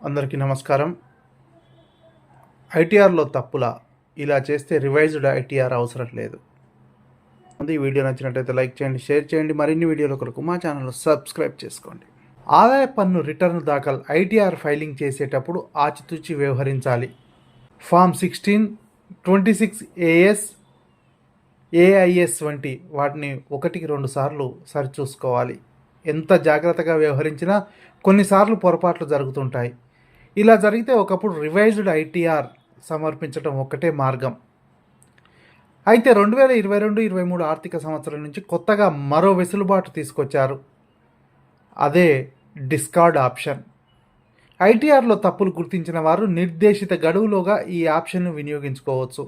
అందరికీ నమస్కారం. ఐటీఆర్లో తప్పులా? ఇలా చేస్తే రివైజ్డ్ ఐటీఆర్ అవసరం లేదు. ఈ వీడియో నచ్చినట్లయితే లైక్ చేయండి, షేర్ చేయండి. మరిన్ని వీడియోల కొరకు మా ఛానల్ సబ్స్క్రైబ్ చేసుకోండి. ఆదాయ పన్ను రిటర్న్ దాఖలు ఐటీఆర్ ఫైలింగ్ చేసేటప్పుడు ఆచితూచి వ్యవహరించాలి. ఫామ్ 16, 26 AS, AIS వంటి వాటిని 1-2 సార్లు సరిచూసుకోవాలి. ఎంత జాగ్రత్తగా వ్యవహరించినా కొన్నిసార్లు పొరపాట్లు జరుగుతుంటాయి. ఇలా జరిగితే ఒకప్పుడు రివైజ్డ్ ఐటీఆర్ సమర్పించడం ఒక్కటే మార్గం. అయితే 2022-23 ఆర్థిక సంవత్సరం నుంచి కొత్తగా మరో వెసులుబాటు తీసుకొచ్చారు. అదే డిస్కార్డ్ ఆప్షన్. ఐటీఆర్లో తప్పులు గుర్తించిన వారు నిర్దేశిత గడువులోగా ఈ ఆప్షన్ను వినియోగించుకోవచ్చు.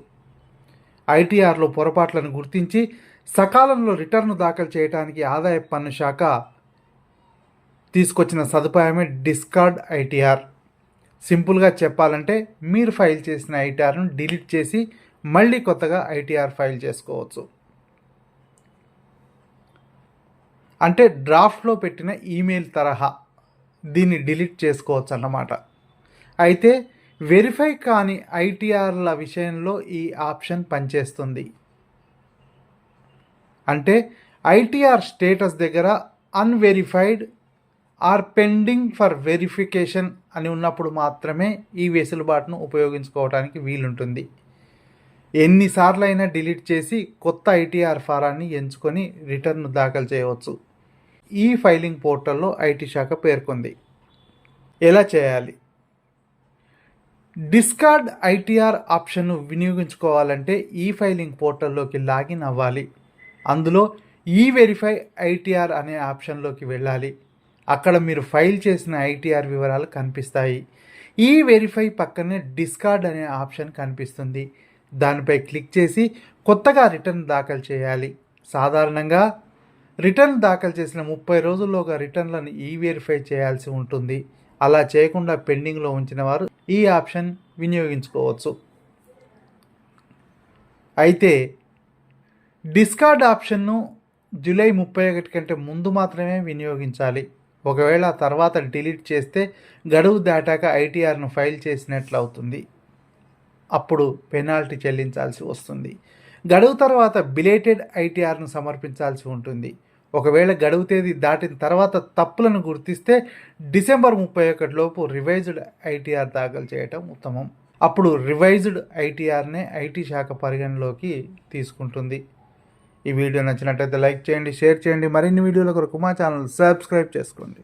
ఐటీఆర్లో పొరపాట్లను గుర్తించి సకాలంలో రిటర్ను దాఖలు చేయడానికి ఆదాయ పన్ను శాఖ తీసుకొచ్చిన సదుపాయమే డిస్కార్డ్ ఐటీఆర్. సింపుల్గా చెప్పాలంటే మీరు ఫైల్ చేసిన ఐటీఆర్ను డిలీట్ చేసి మళ్ళీ కొత్తగా ఐటీఆర్ ఫైల్ చేసుకోవచ్చు. అంటే డ్రాఫ్ట్లో పెట్టిన ఈమెయిల్ తరహా దీన్ని డిలీట్ చేసుకోవచ్చు అన్నమాట. అయితే వెరిఫై కాని ఐటీఆర్ల విషయంలో ఈ ఆప్షన్ పనిచేస్తుంది. అంటే ఐటీఆర్ స్టేటస్ దగ్గర unverified or pending for verification అని ఉన్నప్పుడు మాత్రమే ఈ వెసులుబాటును ఉపయోగించుకోవడానికి వీలుంటుంది. ఎన్నిసార్లు అయినా డిలీట్ చేసి కొత్త ఐటీఆర్ ఫారాన్ని ఎంచుకొని రిటర్న్ దాఖలు చేయవచ్చు. ఈ ఫైలింగ్ పోర్టల్లో ఐటీ శాఖ పేర్కొంది. ఎలా చేయాలి? డిస్కార్డ్ ఐటీఆర్ ఆప్షన్ను వినియోగించుకోవాలంటే ఈ ఫైలింగ్ పోర్టల్లోకి లాగిన్ అవ్వాలి. అందులో ఈ వెరిఫై ఐటీఆర్ అనే ఆప్షన్లోకి వెళ్ళాలి. అక్కడ మీరు ఫైల్ చేసిన ఐటీఆర్ వివరాలు కనిపిస్తాయి. ఈ వెరిఫై పక్కనే డిస్కార్డ్ అనే ఆప్షన్ కనిపిస్తుంది. దానిపై క్లిక్ చేసి కొత్తగా రిటర్న్ దాఖలు చేయాలి. సాధారణంగా రిటర్న్ దాఖలు చేసిన 30 రోజుల్లోగా రిటర్న్లను ఈ వెరిఫై చేయాల్సి ఉంటుంది. అలా చేయకుండా పెండింగ్లో ఉంచిన వారు ఈ ఆప్షన్ వినియోగించుకోవచ్చు. అయితే డిస్కార్డ్ ఆప్షన్ను జూలై 31 కంటే ముందు మాత్రమే వినియోగించాలి. ఒకవేళ తర్వాత డిలీట్ చేస్తే గడువు దాటాక ఐటీఆర్ను ఫైల్ చేసినట్లు అవుతుంది. అప్పుడు పెనాల్టీ చెల్లించాల్సి వస్తుంది. గడువు తర్వాత బిలేటెడ్ ఐటీఆర్ను సమర్పించాల్సి ఉంటుంది. ఒకవేళ గడువు తేదీ దాటిన తర్వాత తప్పులను గుర్తిస్తే డిసెంబర్ 31 లోపు రివైజ్డ్ ఐటీఆర్ దాఖలు చేయటం ఉత్తమం. అప్పుడు రివైజ్డ్ ఐటీఆర్నే ఐటీ శాఖ పరిగణలోకి తీసుకుంటుంది. ఈ వీడియో నచ్చినట్లయితే లైక్ చేయండి, షేర్ చేయండి. మరిన్ని వీడియోల కొరకు మా ఛానల్ సబ్స్క్రైబ్ చేసుకోండి.